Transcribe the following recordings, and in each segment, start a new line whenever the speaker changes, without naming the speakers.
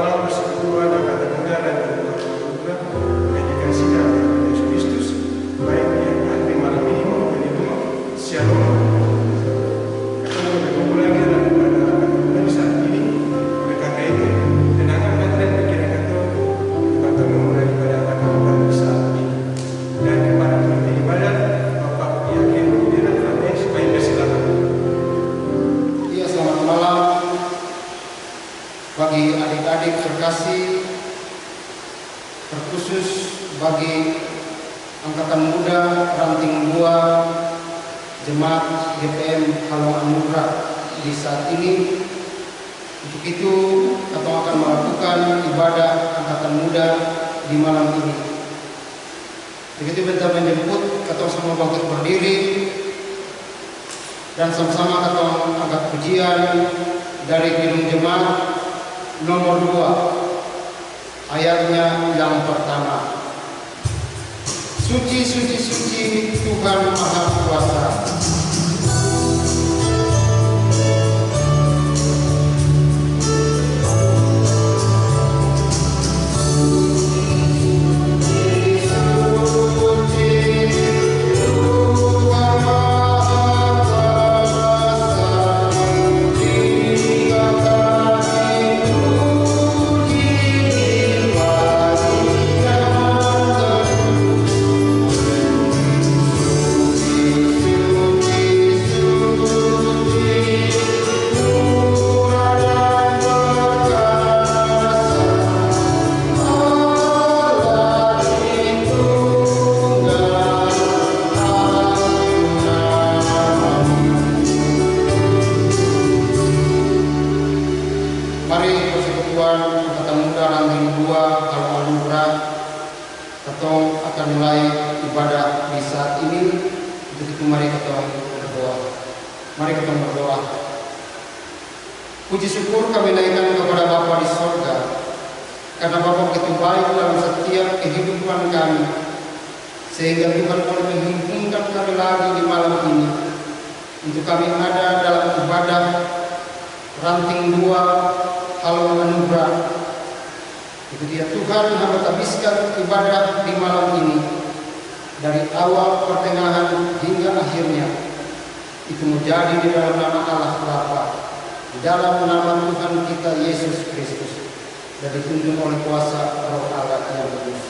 malam bersekutu ada kata muda dan juga yang dikasihkan oleh Yesus Kristus, baik yang hadir malam ini maupun di rumah. Shalom. Kita mau berkumpul lagi dalam ibadah kata muda di saat ini. Oleh karena itu, tenangkan hati dan pikiran kita untuk memulai ibadah kata muda di saat ini. Dan kepada pemimpin ibadah, Bapak Yakin Bidira Telaten, supaya bersilakan.
Iya, selamat malam bagi adik-adik terkasih, terkhusus bagi angkatan muda ranting 2 Jemaat GPM Halong Anugerah di saat ini. Untuk itu, kita akan melakukan ibadah angkatan muda di malam ini. Begitu kita menjemput, kita semua bangkit berdiri dan sama-sama kita angkat pujian dari Kidung Jemaat nomor 2, ayatnya yang pertama. Suci, suci, suci, Tuhan Maha Kuasa. Mari persekutuan angkatan muda ranting 2 Halong Anugerah, kita akan mulai ibadah di saat ini. Untuk itu mari kita berdoa. Mari kita berdoa. Puji syukur kami naikkan kepada Bapa di sorga, karena Bapa begitu baik dalam setiap kehidupan kami, sehingga Tuhan boleh menghubungkan kami lagi di malam ini untuk kami ada dalam ibadah ranting 2 Halong Anugerah. Itu dia Tuhan, hamba habiskan ibadah di malam ini dari awal, pertengahan hingga akhirnya. Itu menjadi di dalam nama Allah Bapa, di dalam nama Tuhan kita Yesus Kristus, dan dituntun oleh kuasa Roh Allah yang kudus.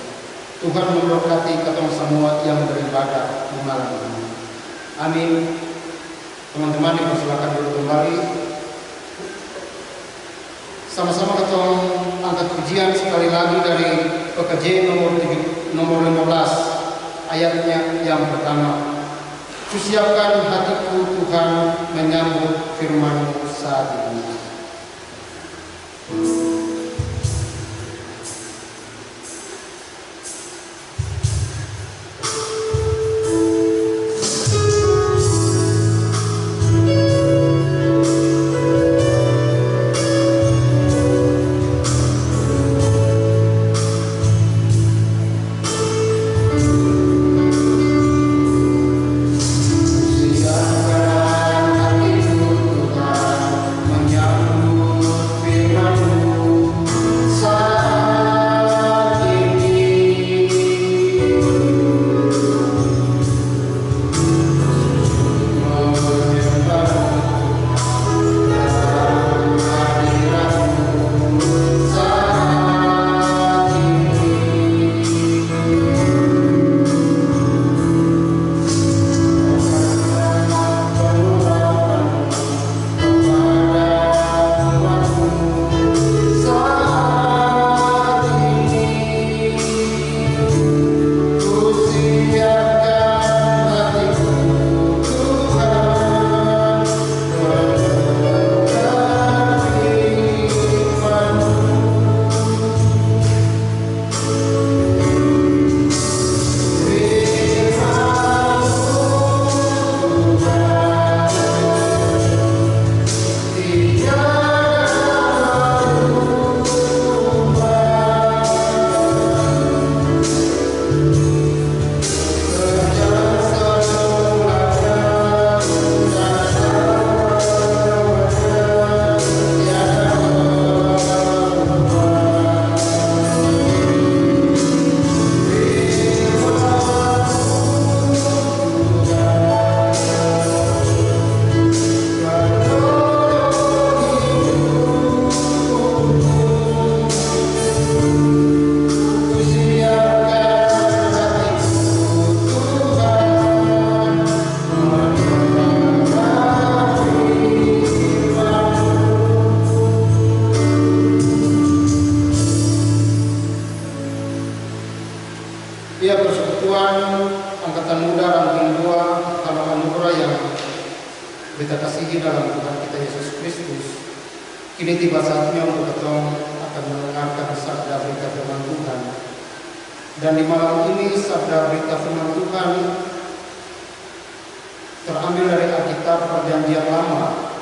Tuhan memberkati kita semua yang beribadah di malam ini. Amin. Teman-teman dipersilakan dulu kembali. Sama-sama kita angkat pujian sekali lagi dari PKJ nomor 15, ayatnya yang pertama. Kusiapkan hatiku Tuhan menyambut firman-Mu saat ini.
Menyambut
angkatan muda ranting 2 halaman Anugerah yang kita kasihi dalam Tuhan kita Yesus Kristus. Kini tiba saatnya untuk kita akan mendengarkan sabda berita firman Tuhan. Dan di malam ini sabda berita firman Tuhan terambil dari Alkitab Perjanjian Lama.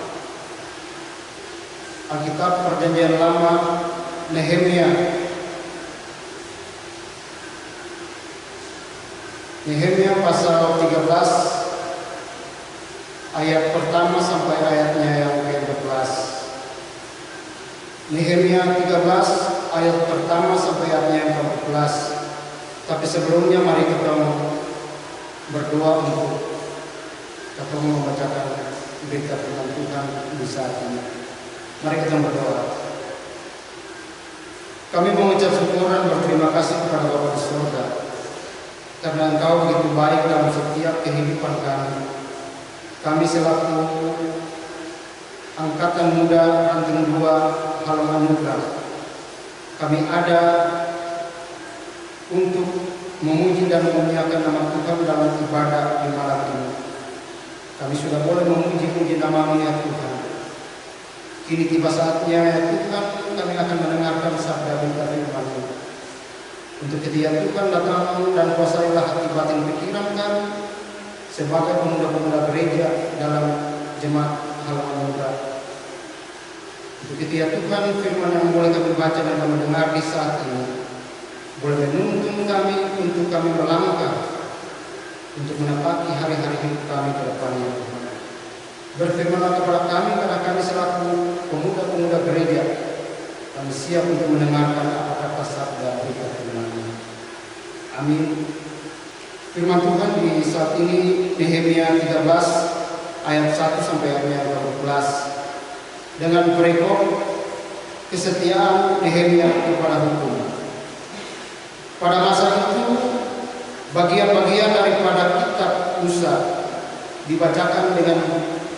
Alkitab Perjanjian Lama, Nehemia. Nehemia pasal 13 ayat pertama sampai ayatnya yang ke-11. Nehemia 13 ayat pertama sampai ayatnya yang ke-11. Tapi sebelumnya mari kita berdoa untuk kita membacakan berita firman Tuhan di saat ini. Mari kita berdoa. Kami mengucap syukur dan berterima kasih kepada Bapa di surga, karena Engkau begitu baik dalam setiap kehidupan kami. Kami selaku angkatan muda ranting 2 halaman Anugerah, kami ada untuk memuji dan memuliakan nama Tuhan dalam ibadah di malam ini. Kami sudah boleh memuji-muji nama-Mu ya Tuhan. Kini tiba saatnya ya Tuhan, kami akan mendengarkan sabda berita firman-Mu. Untuk ketika Tuhan datang dan kuasailah hati batin pikiran kami sebagai pemuda-pemuda gereja dalam jemaat halaman Anugerah. Untuk ketika Tuhan firman yang boleh kami baca dan kami dengar di saat ini boleh menuntun kami untuk kami melangkah untuk menepati hari-hari hidup kami ke depannya Tuhan. Berfirmanlah kepada kami karena kami selaku pemuda-pemuda gereja, kami siap untuk mendengarkan apa kata sabda berita firman-Mu. Amin. Firman Tuhan di saat ini Nehemia 13 ayat 1 sampai ayatnya 12 dengan perekop kesetiaan Nehemia kepada hukum. Pada masa itu bagian-bagian daripada kitab Musa dibacakan dengan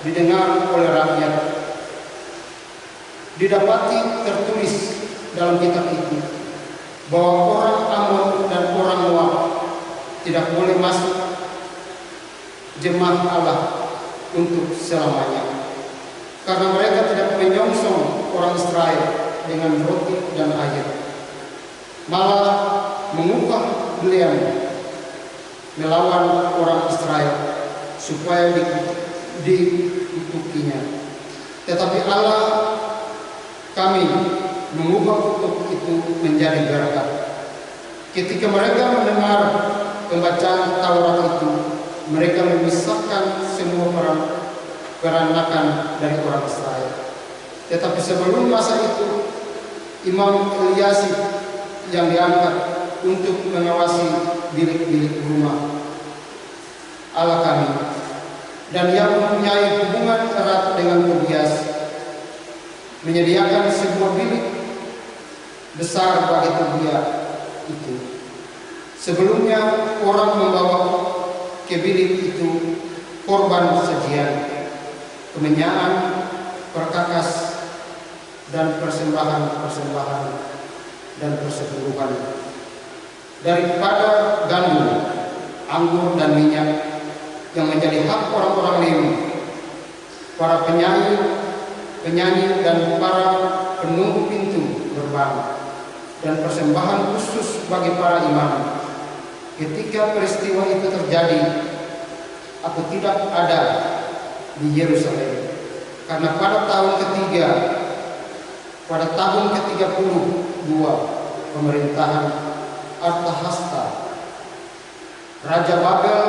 didengar oleh rakyat. Didapati tertulis dalam kitab itu bahwa orang Amon dan orang Moab tidak boleh masuk jemaat Allah untuk selamanya, karena mereka tidak menyongsong orang Israel dengan roti dan air, malah mengubah belian melawan orang Israel supaya dikutukinya. Tetapi Allah kami mengubah kutuk itu menjadi berkat. Ketika mereka mendengar pembacaan Taurat itu, mereka memisahkan semua peranakan dari orang Israel. Tetapi sebelum masa itu, Imam Eliasib yang diangkat untuk mengawasi bilik-bilik rumah Allah kami, dan yang mempunyai hubungan erat dengan Tobias, menyediakan sebuah bilik besar bagi Tobias itu. Sebelumnya orang membawa ke bilik itu korban sajian, kemenyaan, perkakas, dan persembahan dan persetubuhan daripada gandum, anggur, dan minyak yang menjadi hak orang-orang Lewi, para penyanyi dan para penunggu pintu gerbang, dan persembahan khusus bagi para imam. Ketika peristiwa itu terjadi, aku tidak ada di Yerusalem, karena pada tahun ke-32 pemerintahan Artahasta Raja Babel,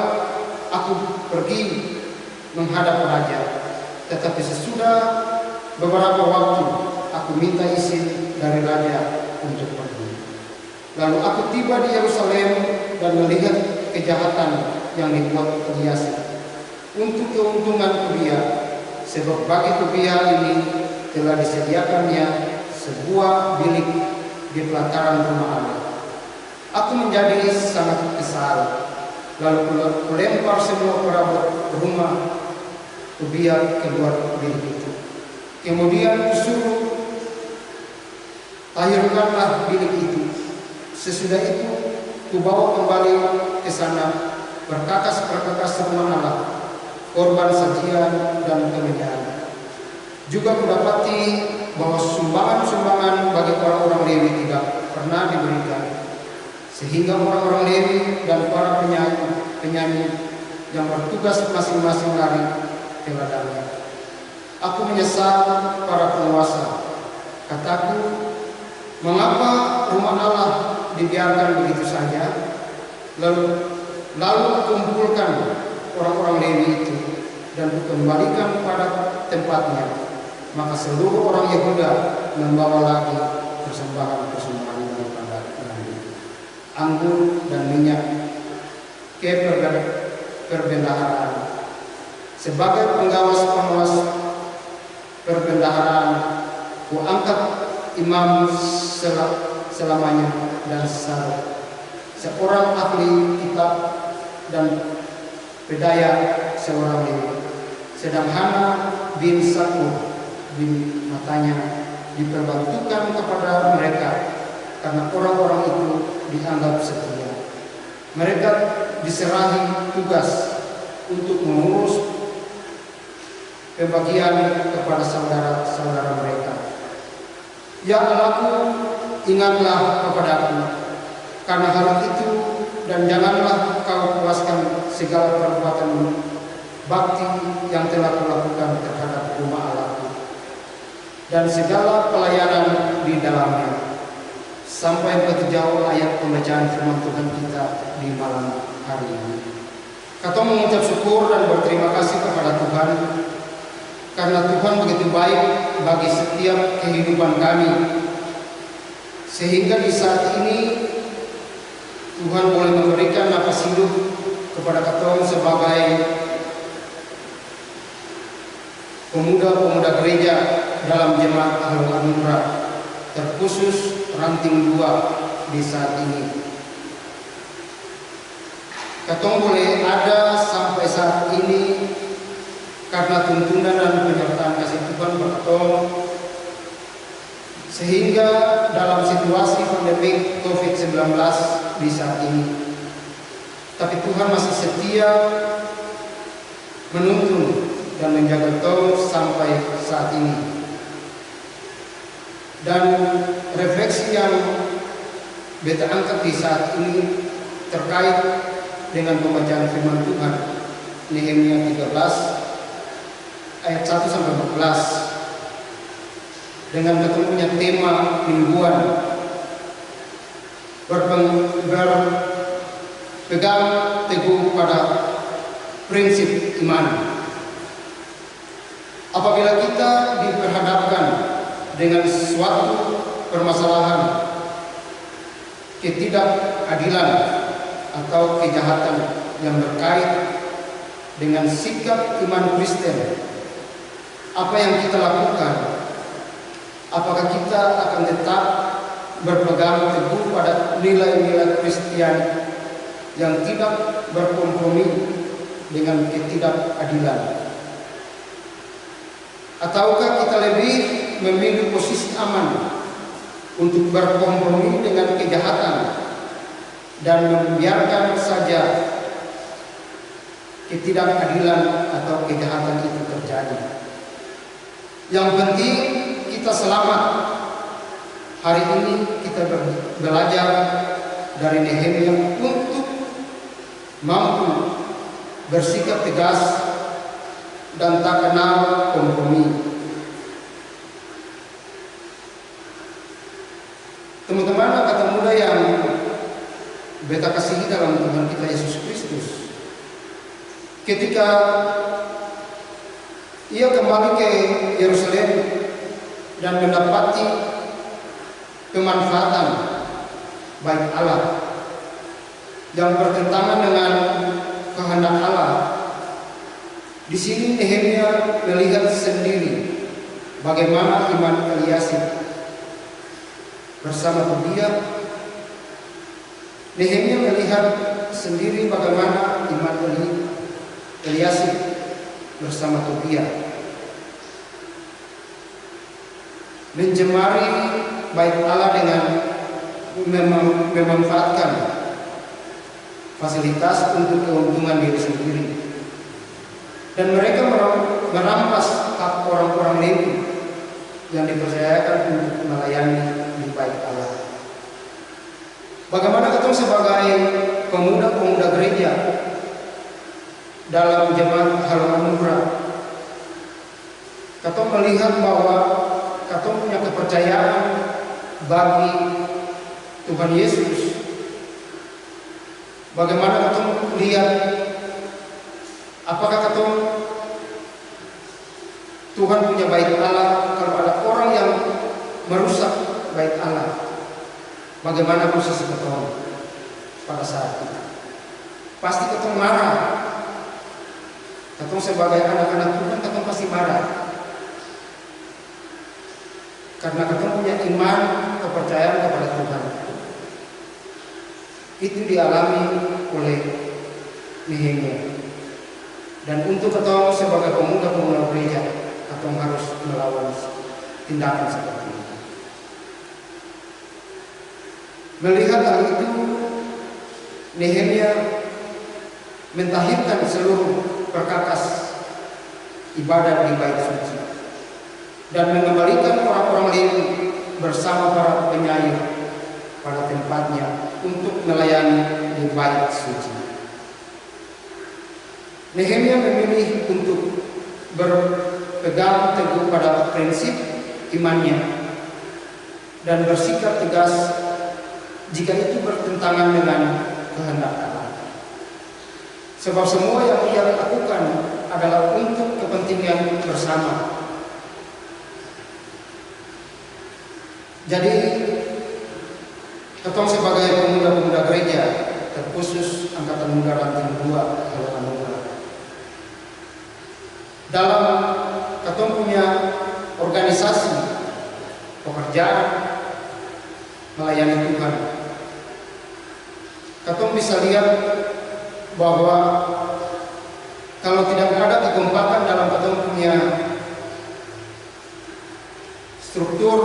aku pergi menghadap raja. Tetapi sesudah beberapa waktu aku minta izin dari raja untuk pergi. Lalu aku tiba di Yerusalem dan melihat kejahatan yang dibuat Tobias untuk keuntungan Tobias, sebab bagi Tobias ini telah disediakannya sebuah bilik di pelataran rumah Allah. Aku menjadi sangat kesal, lalu kulempar semua perabot rumah Tobias keluar bilik itu. Kemudian kusuruh tahirkanlah bilik itu. Sesudah itu kubawa kembali ke sana berkakas-perkakas rumah Allah, korban sajian dan kemenyan. Juga kudapati bahwa sumbangan-sumbangan bagi orang-orang Lewi tidak pernah diberikan, sehingga orang-orang Lewi dan para penyanyi yang bertugas masing-masing lari ke ladangnya. Aku menyesal para penguasa. Kataku, mengapa rumah Allah dibiarkan begitu saja? Lalu kumpulkan orang-orang Lewi itu dan kukembalikan pada tempatnya. Maka seluruh orang Yehuda membawa lagi persembahan-persembahan daripada Nabi, anggur dan minyak ke perbendaharaan. Sebagai pengawas perbendaharaan, kuangkat imam selamanya dan seorang ahli kitab dan pedaya seorang Lewi. Sedang Hana bin Sakur bin Matanya diperbantukan kepada mereka karena orang-orang itu dianggap setia. Mereka diserahi tugas untuk mengurus pembagian kepada saudara-saudara mereka. Ya Allahku, ingatlah kepadaku karena hal itu, dan janganlah kau puaskan segala perbuatan bakti yang telah kulakukan terhadap rumah Allahku dan segala pelayanan di dalamnya. Sampai begitu jauh ayat pembacaan firman Tuhan kita di malam hari ini. Kata mengucap syukur dan berterima kasih kepada Tuhan karena Tuhan begitu baik bagi setiap kehidupan kami, sehingga di saat ini Tuhan boleh memberikan nafas hidup kepada kita sebagai pemuda-pemuda gereja dalam jemaat Ahlul Anugerah, terkhusus ranting 2 di saat ini. Katong boleh ada sampai saat ini karena tuntunan dan penyertaan kasih Tuhan berkatong, sehingga dalam situasi pandemi COVID-19 di saat ini, tapi Tuhan masih setia menuntun dan menjaga kita sampai saat ini. Dan refleksi yang beta angkat di saat ini terkait dengan pembacaan firman Tuhan Nehemia 13 ayat 1 sampai 14 dengan ketemunya tema mingguan berpegang teguh pada prinsip iman. Apabila kita diperhadapkan dengan suatu permasalahan ketidakadilan atau kejahatan yang berkait dengan sikap iman Kristen, apa yang kita lakukan? Apakah kita akan tetap berpegang teguh pada nilai-nilai Kristiani yang tidak berkompromi dengan ketidakadilan? Ataukah kita lebih memilih posisi aman untuk berkompromi dengan kejahatan dan membiarkan saja ketidakadilan atau kejahatan itu terjadi? Yang penting kita selamat. Hari ini kita belajar dari Nehemia untuk mampu bersikap tegas dan tak kenal kompromi. Teman-teman, kata muda yang beta kasihi dalam Tuhan kita Yesus Kristus, ketika ia kembali ke Yerusalem dan mendapati kemanfaatan baik Allah yang bertentangan dengan kehendak Allah, di sini Nehemia melihat sendiri bagaimana iman Eliasib bersama Tobia. Nehemia melihat sendiri bagaimana iman Eliasib bersama Tobia menjemari baik Allah dengan memanfaatkan fasilitas untuk keuntungan diri sendiri. Dan mereka merampas hak orang-orang Lewi yang dipercayakan untuk melayani di bait Allah. Bagaimana kita sebagai pemuda-pemuda gereja dalam jemaat Halaman Murah, kita melihat bahwa kita punya kepercayaan bagi Tuhan Yesus. Bagaimana kita lihat apakah kita Tuhan punya bait Allah? Kalau ada orang yang merusak bait Allah, bagaimana posisi kita pada saat itu? Pasti kita marah. Kita sebagai anak-anak Tuhan, kita pasti marah. Karena kita punya iman, kepercayaan kepada Tuhan. Itu dialami oleh Nehemia. Dan untuk kita sebagai pemuda-pemuda gereja, kita harus melawan tindakan seperti itu. Melihat hal itu, Nehemia mentahirkan seluruh perkakas ibadat di bait suci dan mengembalikan orang-orang Lewi bersama para penyair pada tempatnya untuk melayani di bait suci. Nehemia memilih untuk berpegang teguh pada prinsip imannya dan bersikap tegas jika itu bertentangan dengan kehendak Allah. Sebab semua yang ia lakukan adalah untuk kepentingan bersama. Jadi, kita sebagai pemuda-pemuda gereja, terkhusus Angkatan Muda Ranting 2 Halaman Murah, dalam kita punya organisasi pekerjaan melayani Tuhan, kita bisa lihat bahwa kalau tidak ada kekompakan dalam kita punya struktur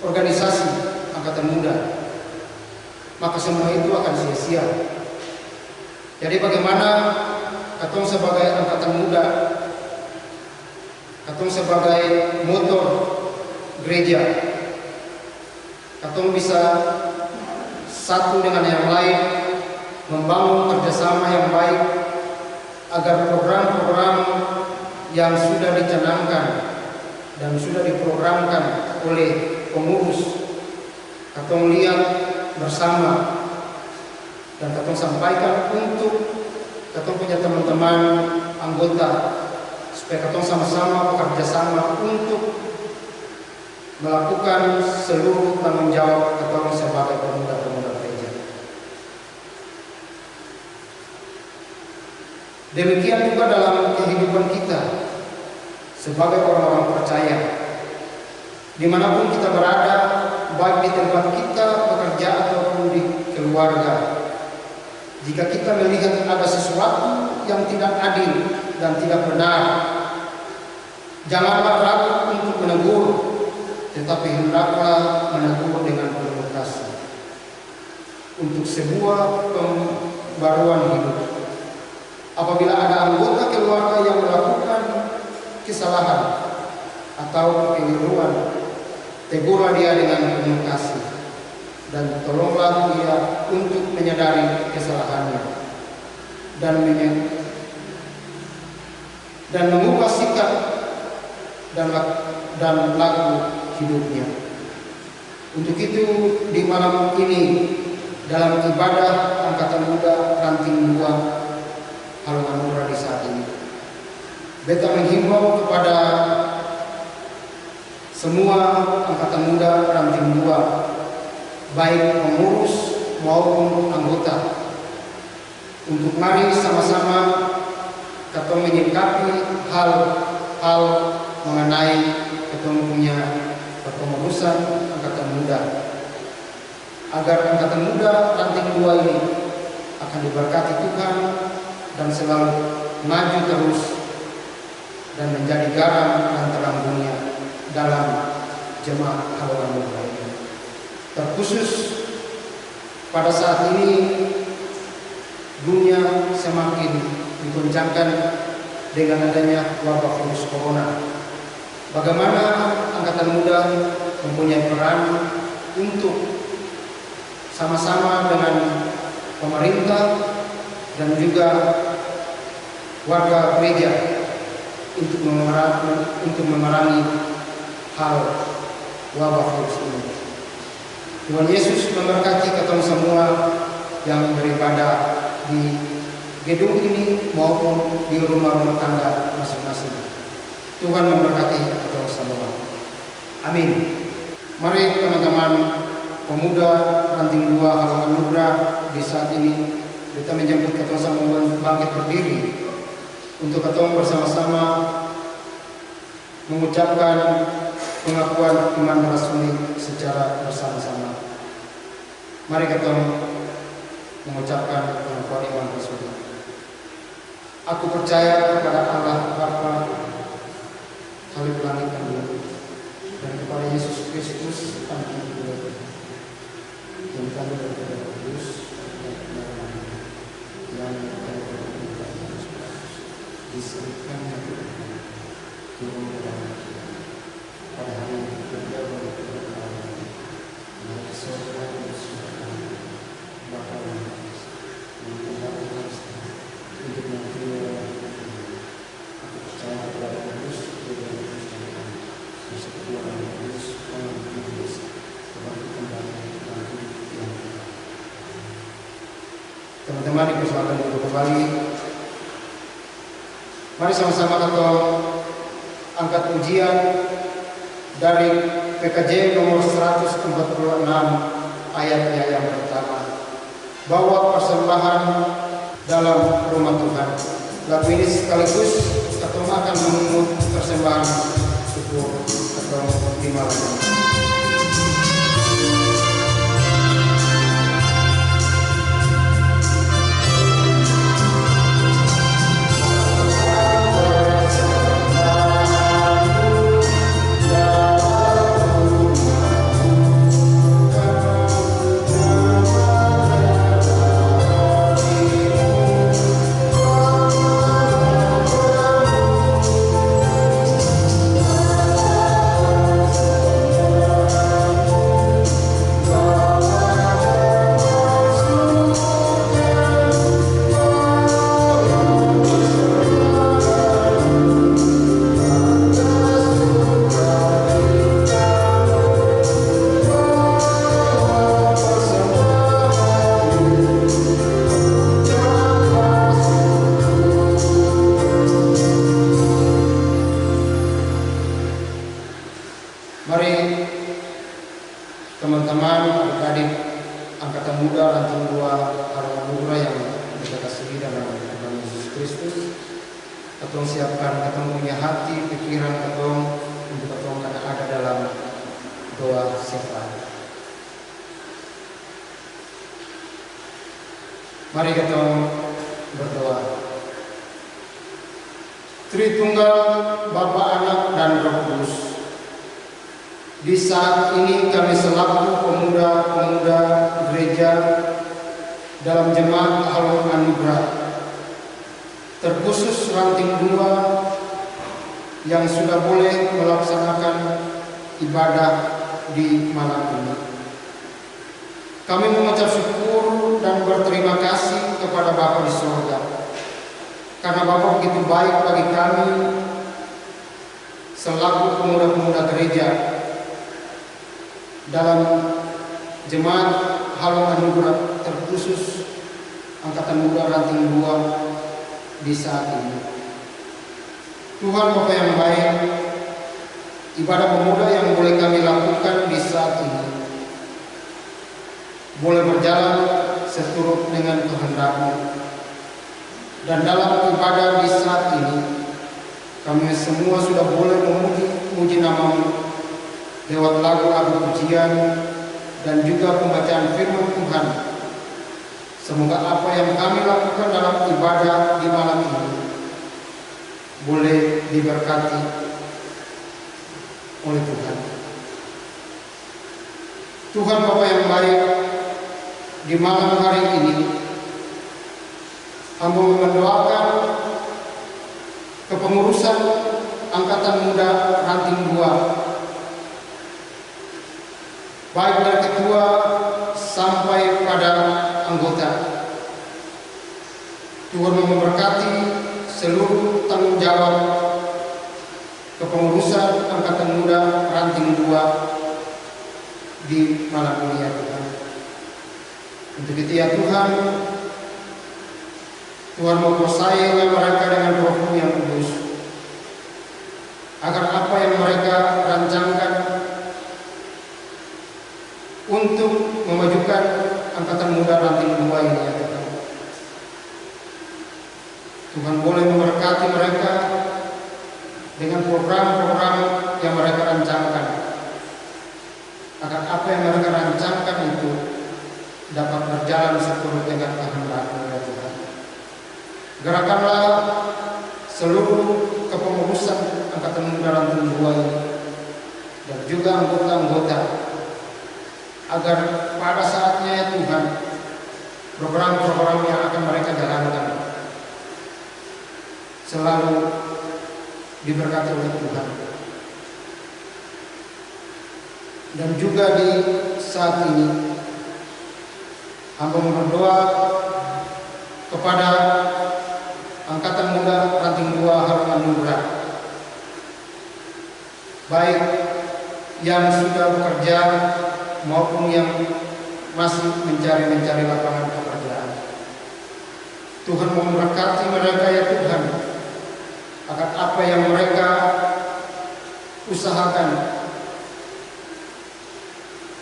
organisasi Angkatan Muda, maka semua itu akan sia-sia. Jadi bagaimana kita sebagai Angkatan Muda, kita sebagai motor gereja, kita bisa satu dengan yang lain membangun kerjasama yang baik agar program-program yang sudah dicanangkan dan sudah diprogramkan oleh pengurus atau lihat bersama dan kita sampaikan untuk kita punya teman-teman anggota supaya kita sama-sama bekerja sama untuk melakukan seluruh tanggung jawab kita sebagai pemuda-pemuda gereja. Demikian juga dalam kehidupan kita sebagai orang-orang percaya, dimanapun kita berada, baik di tempat kita bekerja ataupun di keluarga. Jika kita melihat ada sesuatu yang tidak adil dan tidak benar, janganlah ragu untuk menegur, tetapi hendaklah menegur dengan penuh kasih untuk sebuah pembaruan hidup. Apabila ada anggota keluarga yang melakukan kesalahan atau kekeliruan, tegurlah dia dengan penuh kasih dan tolonglah dia untuk menyadari kesalahannya dan mengubah sikap dan laku hidupnya. Untuk itu di malam ini dalam ibadah Angkatan Muda Ranting 2 Halaman Murah di saat ini, beta menghimbau kepada semua Angkatan Muda Ranting 2, baik pengurus maupun anggota, untuk mari sama-sama kita menyikapi hal-hal mengenai ketemunya kepengurusan Angkatan Muda, agar Angkatan Muda Ranting 2 ini akan diberkati Tuhan dan selalu maju terus dan menjadi garam dan terang dunia dalam jemaat Halaman Murah ini. Terkhusus pada saat ini dunia semakin digoncangkan dengan adanya wabah virus corona. Bagaimana angkatan muda mempunyai peran untuk sama-sama dengan pemerintah dan juga warga gereja untuk memerangi hal wabah virus ini. Tuhan Yesus memberkati kita semua yang beribadah di gedung ini maupun di rumah-rumah tangga masing-masing. Tuhan memberkati kita semua. Amin. Mari teman-teman pemuda Ranting 2 Halangan Anugerah di saat ini kita menjemput kita semua bangkit berdiri untuk kita bersama-sama mengucapkan pengakuan iman rasuli secara bersama-sama. Mari kita mengucapkan pengakuan iman rasuli. Aku percaya kepada Allah Bapa, Khalif langit dan bumi, dan kepada Yesus Kristus, Anak Tuhan, yang kami berdoa kudus yang disebutkan turun pada hari ketiga dari surga bakal untuk nanti aku percaya kepada Kristus persekutuan Kristus Kristus kembali nanti yang teman-teman dipersilakan untuk kembali. Mari sama-sama kita angkat ujian dari PKJ nomor 146 ayatnya yang pertama. Bawa persembahan dalam rumah Tuhan. Lagu ini sekaligus kita akan memungut persembahan syukur atau di malam ini. Mari teman-teman, adik-adik angkatan muda Ranting 2 Halangan Anugerah yang kita kasihi dalam Tuhan Yesus Kristus, ketong siapkan ketong punya hati, pikiran ketong untuk ketong ada dalam doa syafaat. Mari ketong berdoa. Tritunggal Bapa, Anak dan Roh Kudus, di saat ini kami selaku pemuda-pemuda gereja dalam jemaat Halangan Anugerah, terkhusus Ranting 2 yang sudah boleh melaksanakan ibadah di malam ini, kami mengucap syukur dan berterima kasih kepada Bapa di surga, karena Bapa begitu baik bagi kami selaku pemuda-pemuda gereja dalam jemaat Halangan Anugerah, terkhusus angkatan muda Ranting 2 di saat ini. Tuhan Bapa yang baik, ibadah pemuda yang boleh kami lakukan di saat ini boleh berjalan seturut dengan kehendak-Mu, dan dalam ibadah di saat ini kami semua sudah boleh memuji nama-Mu lewat lagu-lagu pujian dan juga pembacaan firman Tuhan. Semoga apa yang kami lakukan dalam ibadah di malam ini boleh diberkati oleh Tuhan. Tuhan Bapa yang baik, di di malam hari ini hamba mendoakan kepengurusan Angkatan Muda Ranting 2, baik dari ketua sampai pada anggota. Tuhan memberkati seluruh tanggung jawab kepengurusan Angkatan Muda Ranting 2 di malam ini ya Tuhan. Untuk itu ya Tuhan, Tuhan menguasai mereka dengan Roh-Mu yang kudus, agar apa yang mereka rancangkan untuk memajukan Angkatan Muda Ranting 2 ini ya Tuhan. Tuhan boleh memberkati mereka dengan program-program yang mereka rancangkan, agar apa yang mereka rancangkan itu dapat berjalan seturut dengan kehendak-Mu ya Tuhan. Gerakanlah seluruh kepengurusan Angkatan Muda Ranting 2 ini dan juga anggota-anggota, agar pada saatnya ya Tuhan, program-program yang akan mereka jalankan selalu diberkati oleh Tuhan. Dan juga di saat ini hamba berdoa kepada Angkatan Muda Ranting 2 Harum Anugerah, baik yang sudah bekerja maupun yang masih mencari lapangan pekerjaan. Tuhan memberkati mereka ya Tuhan, agar apa yang mereka usahakan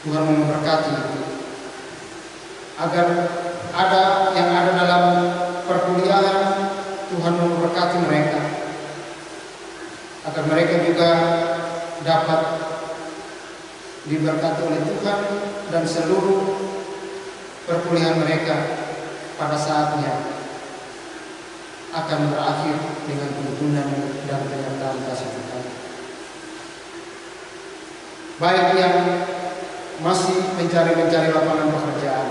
Tuhan memberkati itu, agar ada yang ada dalam perkuliahan, Tuhan memberkati mereka, agar mereka juga dapat diberkati oleh Tuhan dan seluruh perkuliahan mereka pada saatnya akan berakhir dengan tuntunan dan penyertaan kasih Tuhan. Baik yang masih mencari lapangan pekerjaan,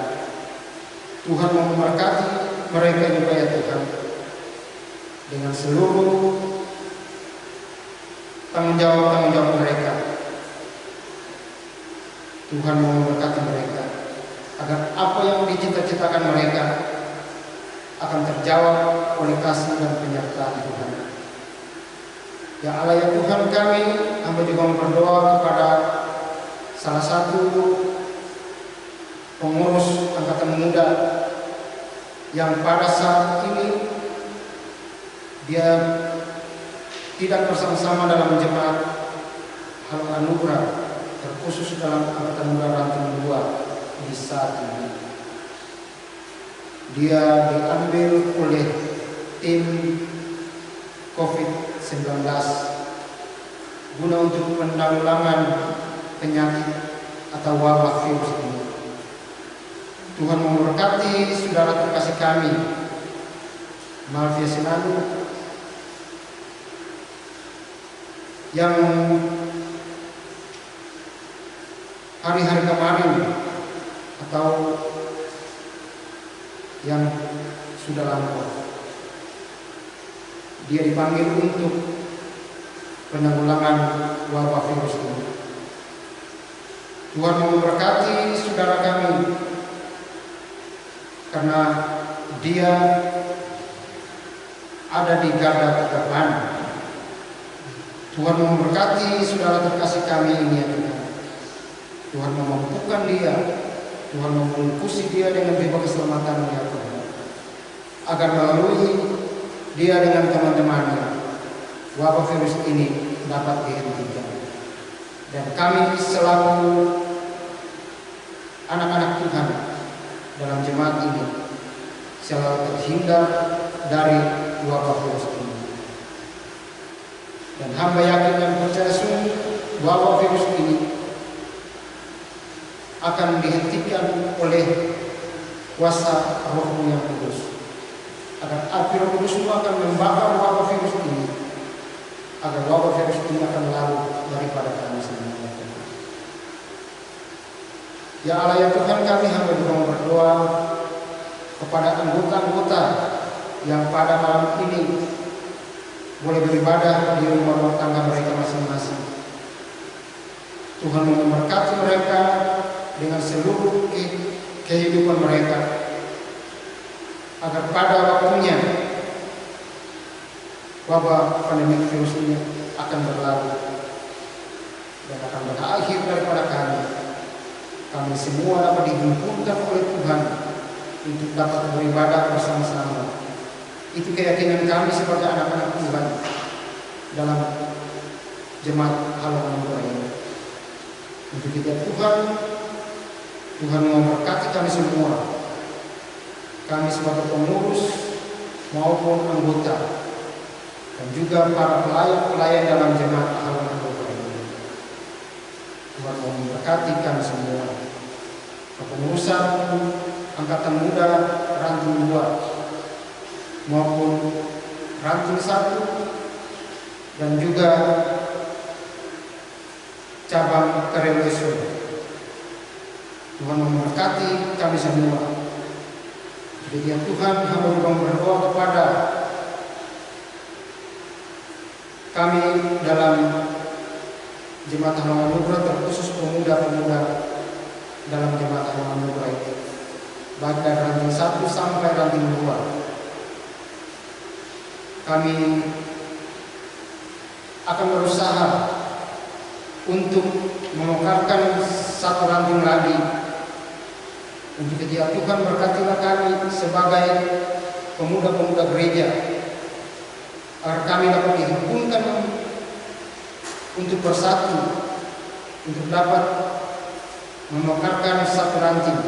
Tuhan memberkati mereka juga ya Tuhan, dengan seluruh tanggung jawab mereka. Tuhan memberkati mereka, agar apa yang dicita-citakan mereka akan terjawab oleh kasih dan penyertaan Tuhan. Ya Allah ya Tuhan kami, hamba juga berdoa kepada salah satu pengurus Angkatan Muda yang pada saat ini dia tidak bersama-sama dalam jemaat Harum Anugerah, terkhusus dalam Angkatan Muda Ranting 2 di saat ini. Dia diambil oleh tim COVID-19 guna untuk penanggulangan penyakit atau wabah virus ini. Tuhan memberkati saudara terkasih kami, Malvia Sinanu, yang hari-hari kemarin atau yang sudah lampau, dia dipanggil untuk penanggulangan wabah virus ini. Tuhan memberkati saudara kami, karena dia ada di garda terdepan. Tuhan memberkati saudara terkasih kami ini ya Tuhan. Tuhan memampukan dia, Tuhan membungkusi dia dengan bebas keselamatan ya Tuhan, agar melalui dia dengan teman-temannya wabah virus ini dapat dihentikan. Dan kami selaku anak-anak Tuhan dalam jemaat ini selalu terhindar dari wabah virus ini. Dan hamba yakin dan percaya sungguh wabah virus ini akan dihentikan oleh kuasa Roh-Mu yang kudus, agar api Roh Kudus akan membakar wabah virus ini, agar wabah virus ini akan lalu daripada kami semua. Ya Allah ya Tuhan, kami hamba juga mau berdoa kepada anggota-anggota yang pada malam ini boleh beribadah di rumah tangga mereka masing-masing. Tuhan memberkati mereka dengan seluruh kehidupan mereka, agar pada waktunya wabah pandemi virus ini akan berlalu dan akan berakhir daripada kami semua dapat dihimpunkan oleh Tuhan untuk dapat beribadah bersama-sama. Itu keyakinan kami sebagai anak-anak Tuhan dalam jemaat Halaman Anugerah ini. Untuk kita Tuhan memberkati kami semua, kami sebagai pengurus maupun anggota, dan juga para pelayan-pelayan dalam jemaat Halaman Anugerah ini. Tuhan memberkati kami semua, kepengurusan angkatan muda ranting 2 maupun ranting 1 dan juga cabang Kareleso. Tuhan memberkati kami semua. Jadi Tuhan, hamba juga berdoa kepada kami dalam jemaat Halaman Anugerah, terkhusus pemuda-pemuda dalam jemaat Halaman Anugerah itu, baik dari ranting 1 sampai ranting 2. Kami akan berusaha untuk memekarkan satu ranting lagi. Untuk ketika Tuhan, berkatilah kami sebagai pemuda-pemuda gereja, agar kami dapat dihimpunkan untuk bersatu, untuk dapat memekarkan satu ranting.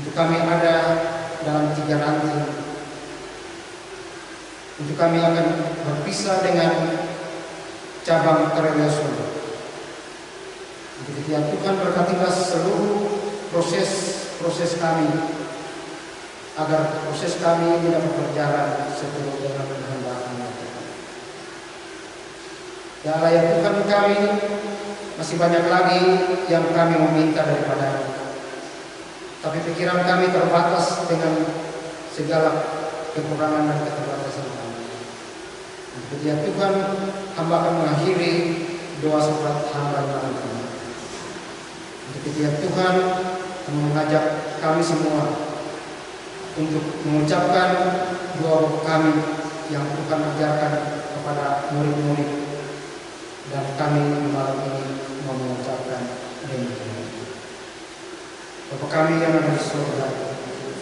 Untuk kami ada dalam 3 ranting. Untuk kami akan berpisah dengan cabang Kareleso. Untuk ketika Tuhan, berkatilah seluruh proses kami, agar proses kami tidak berjalan seturut dengan kehendak-Mu. Ya Allah ya Tuhan, kami masih banyak lagi yang kami meminta daripada-Mu, tapi pikiran kami terbatas dengan segala kekurangan dan keterbatasan kami. Untuk ya Tuhan, hamba akan mengakhiri doa surat hamba malam ini. Untuk ya Tuhan, mengajak kami semua untuk mengucapkan doa kami yang Tuhan ajarkan kepada murid-murid, dan kami malam ini mau mengucapkan demikian. Bapa kami yang ada di surga,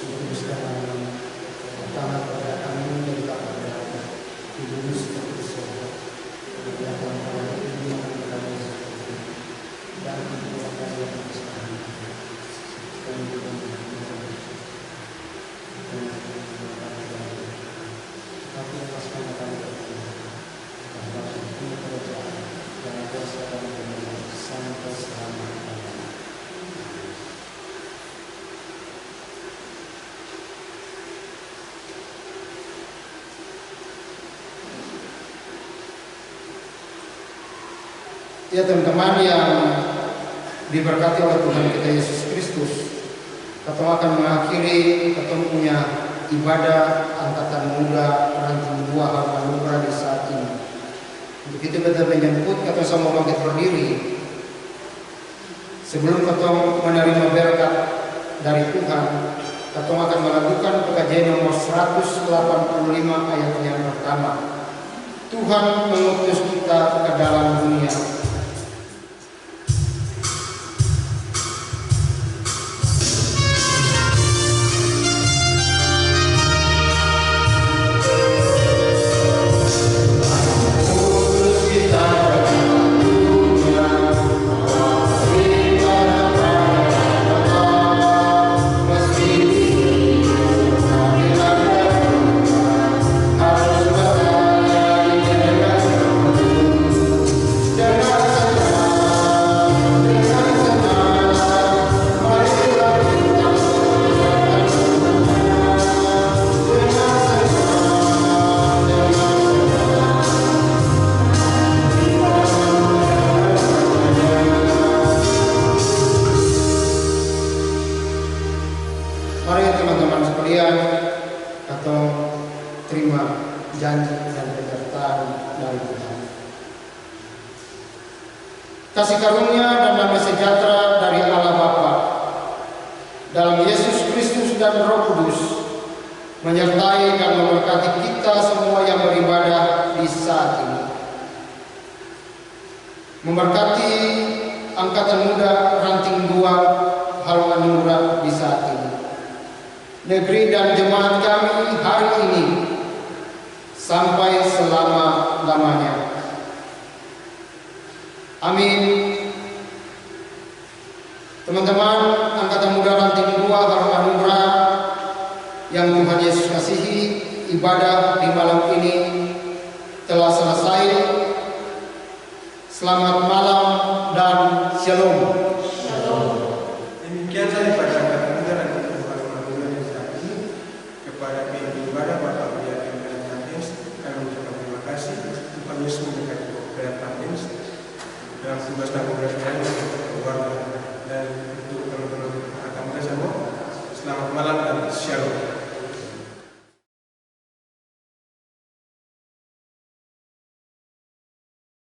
dikuduskan namamu, datanglah kepada kami dari Bapa dikudus seperti di surga, datang kepada kami kami dan kemuliaan yang besar, dan juga tapi lepaskan kami bahwa ini kerajaan dan kuasa dan kemuliaan sampai selama-lamanya. Ya teman-teman yang diberkati oleh Tuhan kita Yesus Kristus, kita akan mengakhiri ketemu punya ibadah angkatan muda ranting 2 Halaman Anugerah di saat ini. Untuk itu kita menyebut kata sama bangkit berdiri. Sebelum kita menerima berkat dari Tuhan, kita akan melakukan PKJ nomor 185 ayat yang pertama. Tuhan mengutus kita ke dalam dunia.
Jangan
karunia dan damai sejahtera dari Allah Bapa, dalam Yesus Kristus dan Roh Kudus, menyertai dan memberkati kita semua yang beribadah di saat ini. Memberkati Angkatan Muda Ranting 2 Halongan Ningrat di saat ini, negeri dan jemaat kami hari ini sampai selama-lamanya. Amin. Teman-teman Angkatan Muda Ranting 2 Halongan Ningrat yang Tuhan Yesus kasihi, ibadah di malam ini telah selesai. Selamat malam dan shalom.
Demikian saja pada Angkatan Muda Ranting 2 Halongan Ningrat saat ini. Kepada pemimpin ibadah Bapak Buya Pimpinan Pamdins, kami mengucapkan terima kasih. Tuhan Yesus memberkati Bapak Pamdins dalam tugas dan pekerjaan keluarga, dan untuk teman-teman Angkatan Muda semua, selamat malam dan shalom.